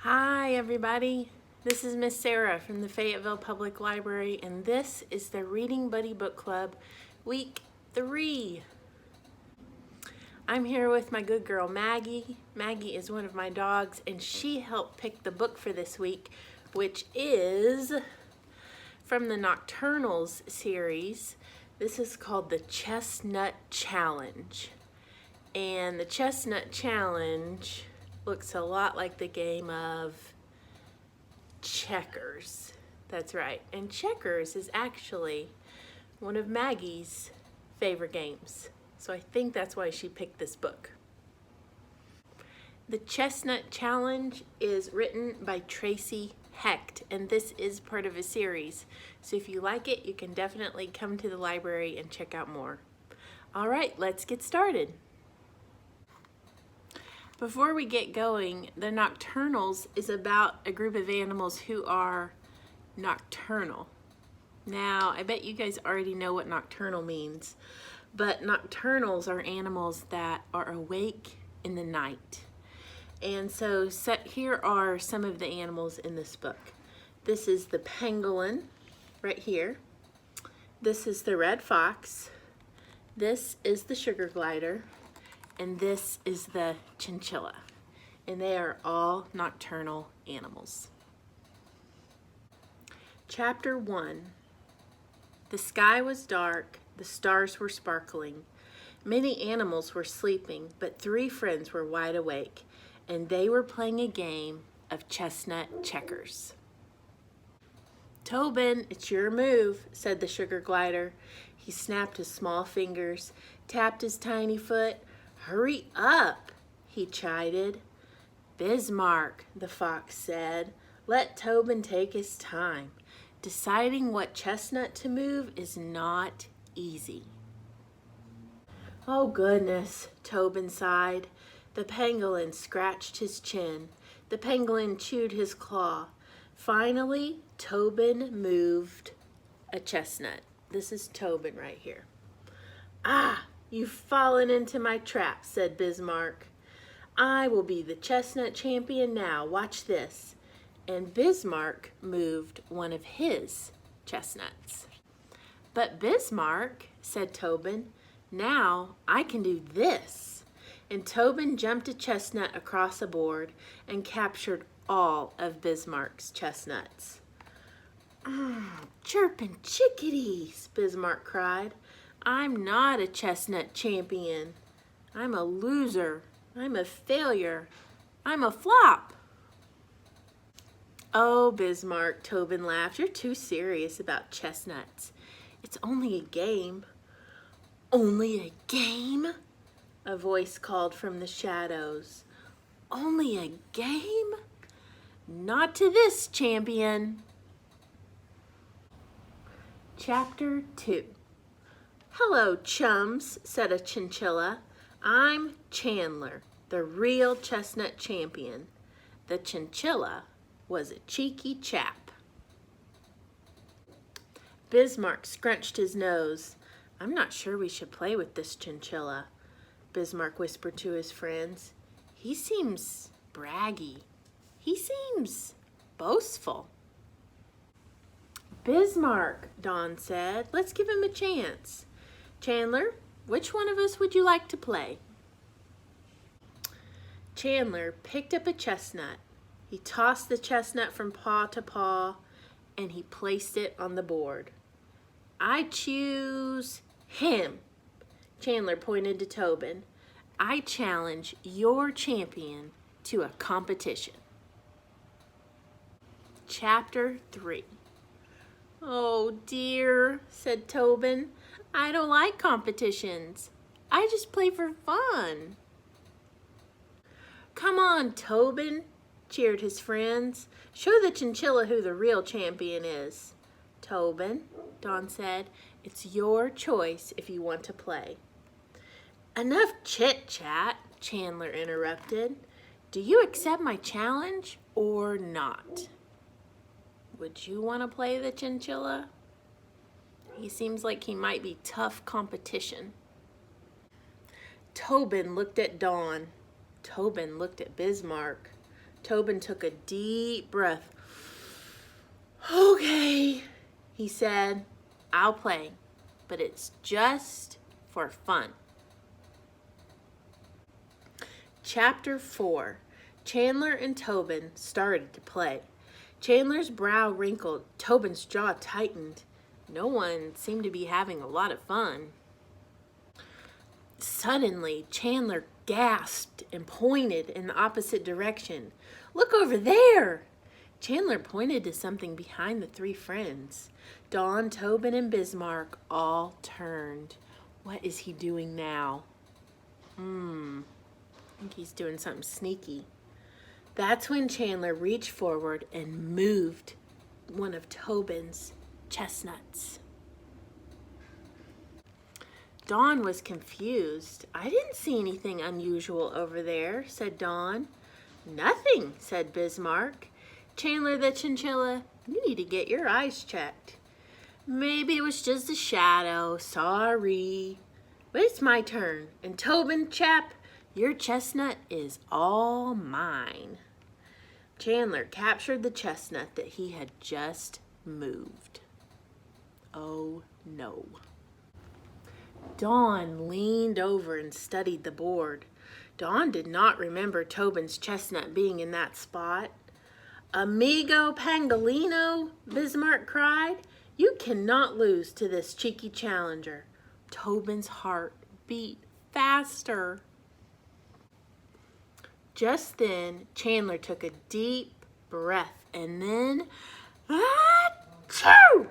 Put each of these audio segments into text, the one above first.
Hi everybody, this is Miss Sarah from the Fayetteville Public Library, and this is the Reading Buddy Book Club, Week 3. I'm here with my good girl Maggie. Maggie is one of my dogs, and she helped pick the book for this week, which is from the Nocturnals series. This is called the Chestnut Challenge, and the Chestnut Challenge looks a lot like the game of Checkers. That's right. And Checkers is actually one of Maggie's favorite games. So I think that's why she picked this book. The Chestnut Challenge is written by Tracy Hecht, and this is part of a series. So if you like it, you can definitely come to the library and check out more. All right, let's get started. Before we get going, the Nocturnals is about a group of animals who are nocturnal. Now, I bet you guys already know what nocturnal means, but nocturnals are animals that are awake in the night. And so here are some of the animals in this book. This is the pangolin right here. This is the red fox. This is the sugar glider. And this is the chinchilla, and they are all nocturnal animals. Chapter 1. The sky was dark, the stars were sparkling. Many animals were sleeping, but 3 friends were wide awake, and they were playing a game of chestnut checkers. "Tobin, it's your move," said the sugar glider. He snapped his small fingers, tapped his tiny foot. "Hurry up," he chided. "Bismarck," the fox said, "let Tobin take his time. Deciding what chestnut to move is not easy." "Oh goodness," Tobin sighed. The pangolin scratched his chin. The pangolin chewed his claw. Finally, Tobin moved a chestnut. This is Tobin right here. "Ah! You've fallen into my trap," said Bismarck. "I will be the Chestnut Champion now. Watch this." And Bismarck moved one of his chestnuts. "But Bismarck," said Tobin, "now I can do this." And Tobin jumped a chestnut across a board and captured all of Bismarck's chestnuts. "Chirpin' chickadees," Bismarck cried. "I'm not a chestnut champion. I'm a loser. I'm a failure. I'm a flop." "Oh, Bismarck," Tobin laughed, "you're too serious about chestnuts. It's only a game." "Only a game?" a voice called from the shadows. "Only a game? Not to this champion." Chapter 2. "Hello, chums," said a chinchilla. "I'm Chandler, the real chestnut champion." The chinchilla was a cheeky chap. Bismarck scrunched his nose. "I'm not sure we should play with this chinchilla," Bismarck whispered to his friends. "He seems braggy. He seems boastful." "Bismarck," Dawn said, "let's give him a chance. Chandler, which one of us would you like to play?" Chandler picked up a chestnut. He tossed the chestnut from paw to paw, and he placed it on the board. "I choose him." Chandler pointed to Tobin. "I challenge your champion to a competition." Chapter 3. "Oh dear," said Tobin. "I don't like competitions. I just play for fun." "Come on, Tobin," cheered his friends. "Show the chinchilla who the real champion is." "Tobin," Dawn said, "it's your choice if you want to play." "Enough chit-chat," Chandler interrupted. "Do you accept my challenge or not? Would you want to play the chinchilla? He seems like he might be tough competition." Tobin looked at Dawn. Tobin looked at Bismarck. Tobin took a deep breath. "Okay," he said, "I'll play, but it's just for fun." Chapter 4. Chandler and Tobin started to play. Chandler's brow wrinkled, Tobin's jaw tightened. No one seemed to be having a lot of fun. Suddenly, Chandler gasped and pointed in the opposite direction. "Look over there!" Chandler pointed to something behind the three friends. Dawn, Tobin, and Bismarck all turned. What is he doing now? I think he's doing something sneaky. That's when Chandler reached forward and moved one of Tobin's chestnuts. Dawn was confused. "I didn't see anything unusual over there," said Dawn. "Nothing," said Bismarck. "Chandler the Chinchilla, you need to get your eyes checked." "Maybe it was just a shadow. Sorry. But it's my turn. And Tobin, chap, your chestnut is all mine." Chandler captured the chestnut that he had just moved. Oh no. Dawn leaned over and studied the board. Dawn did not remember Tobin's chestnut being in that spot. "Amigo Pangolino," Bismarck cried, "you cannot lose to this cheeky challenger." Tobin's heart beat faster. Just then, Chandler took a deep breath and then, achoo!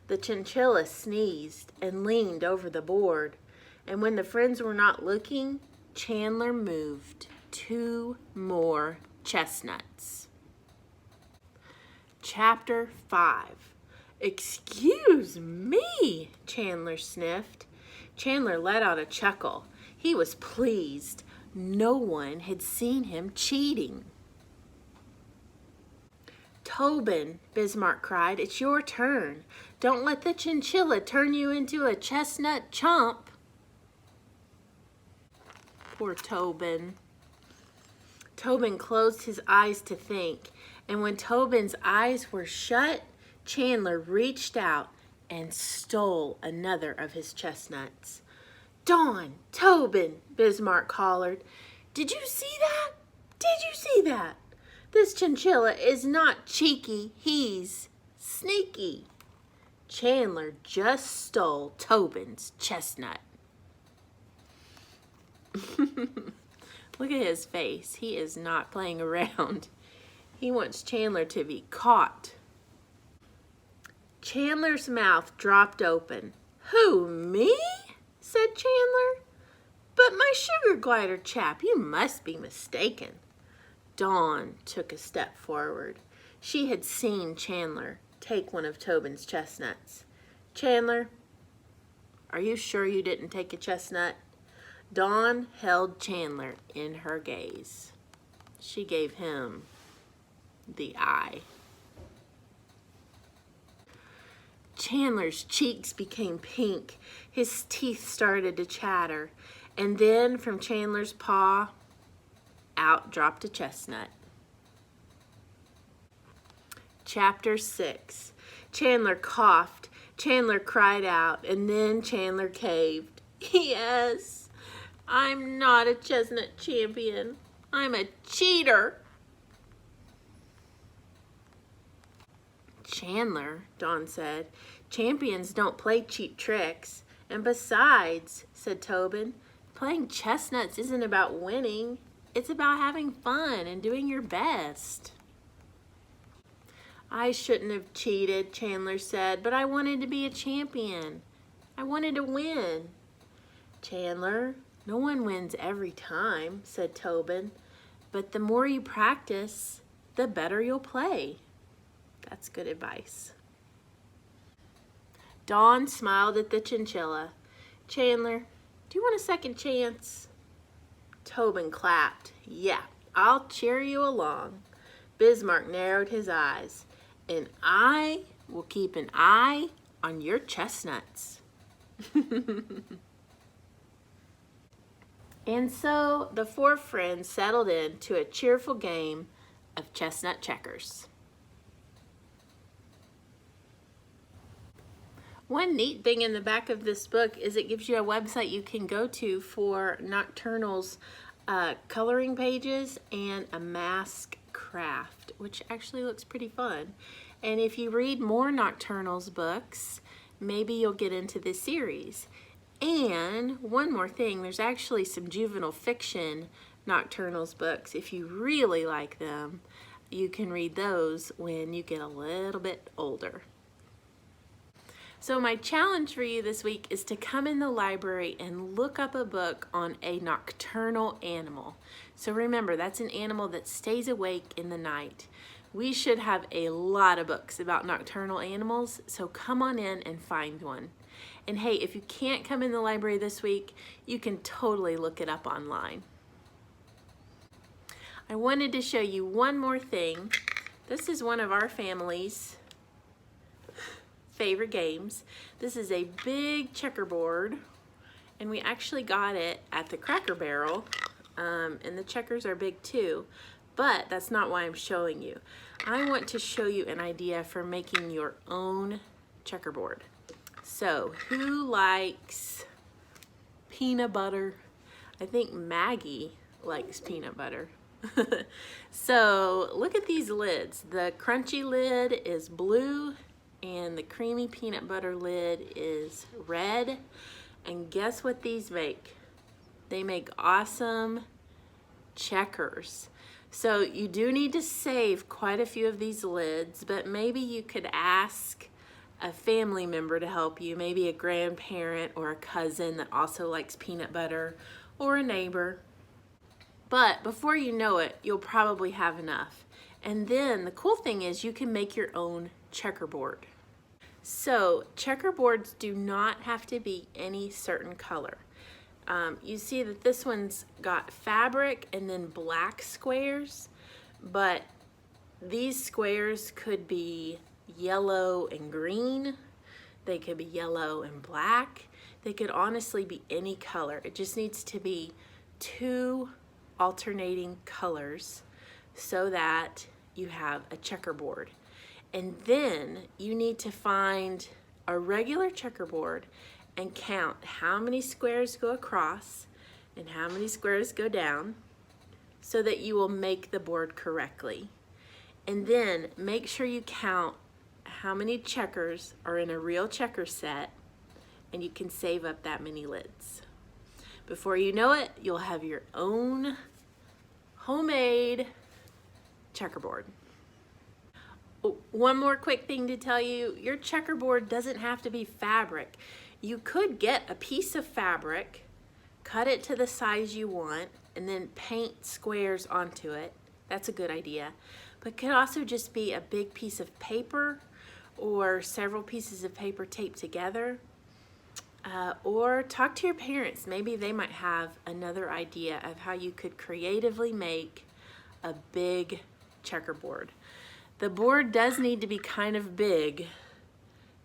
The chinchilla sneezed and leaned over the board, and when the friends were not looking, Chandler moved 2 more chestnuts. Chapter 5. "Excuse me," Chandler sniffed. Chandler let out a chuckle. He was pleased. No one had seen him cheating. "Tobin," Bismarck cried, "it's your turn. Don't let the chinchilla turn you into a chestnut chump." Poor Tobin. Tobin closed his eyes to think, and when Tobin's eyes were shut, Chandler reached out and stole another of his chestnuts. "Dawn, Tobin," Bismarck hollered. "Did you see that? Did you see that? This chinchilla is not cheeky, he's sneaky." Chandler just stole Tobin's chestnut. Look at his face. He is not playing around. He wants Chandler to be caught. Chandler's mouth dropped open. "Who, me?" said Chandler. "But my sugar glider chap, you must be mistaken." Dawn took a step forward. She had seen Chandler take one of Tobin's chestnuts. "Chandler, are you sure you didn't take a chestnut?" Dawn held Chandler in her gaze. She gave him the eye. Chandler's cheeks became pink. His teeth started to chatter. And then from Chandler's paw, out dropped a chestnut. Chapter 6. Chandler coughed, Chandler cried out, and then Chandler caved. "Yes, I'm not a Chestnut Champion. I'm a cheater." "Chandler," Dawn said, "champions don't play cheap tricks. And besides," said Tobin, "playing chestnuts isn't about winning. It's about having fun and doing your best." "I shouldn't have cheated," Chandler said, "but I wanted to be a champion. I wanted to win." "Chandler, no one wins every time," said Tobin, "but the more you practice, the better you'll play." That's good advice. Dawn smiled at the chinchilla. "Chandler, do you want a second chance?" Tobin clapped. "Yeah, I'll cheer you along." Bismarck narrowed his eyes. "And I will keep an eye on your chestnuts." And so the four friends settled in to a cheerful game of Chestnut Checkers. One neat thing in the back of this book is it gives you a website you can go to for nocturnals coloring pages and a mask craft, which actually looks pretty fun. And if you read more nocturnals books, maybe you'll get into this series. And one more thing, there's actually some juvenile fiction nocturnals books. If you really like them, you can read those when you get a little bit older. So my challenge for you this week is to come in the library and look up a book on a nocturnal animal. So remember, that's an animal that stays awake in the night. We should have a lot of books about nocturnal animals, so come on in and find one. And hey, if you can't come in the library this week, you can totally look it up online. I wanted to show you one more thing. This is one of our family's favorite games. This is a big checkerboard, and we actually got it at the Cracker Barrel, and the checkers are big too, but that's not why I'm showing you. I want to show you an idea for making your own checkerboard. So who likes peanut butter? I think Maggie likes peanut butter. So look at these lids. The crunchy lid is blue and the creamy peanut butter lid is red. And guess what these make? They make awesome checkers. So you do need to save quite a few of these lids, but maybe you could ask a family member to help you, maybe a grandparent or a cousin that also likes peanut butter, or a neighbor. But before you know it, you'll probably have enough. And then the cool thing is you can make your own checkerboard. So checkerboards do not have to be any certain color. You see that this one's got fabric and then black squares, but these squares could be yellow and green. They could be yellow and black. They could honestly be any color. It just needs to be two alternating colors so that you have a checkerboard. And then you need to find a regular checkerboard and count how many squares go across and how many squares go down so that you will make the board correctly. And then make sure you count how many checkers are in a real checker set, and you can save up that many lids. Before you know it, you'll have your own homemade checkerboard. One more quick thing to tell you, your checkerboard doesn't have to be fabric. You could get a piece of fabric, cut it to the size you want, and then paint squares onto it. That's a good idea. But it could also just be a big piece of paper or several pieces of paper taped together. Or talk to your parents. Maybe they might have another idea of how you could creatively make a big checkerboard. The board does need to be kind of big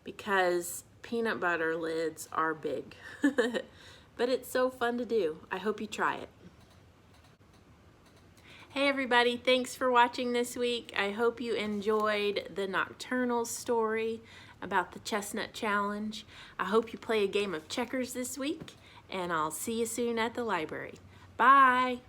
because peanut butter lids are big. But it's so fun to do. I hope you try it. Hey everybody, thanks for watching this week. I hope you enjoyed the nocturnal story about the Chestnut Challenge. I hope you play a game of checkers this week, and I'll see you soon at the library. Bye!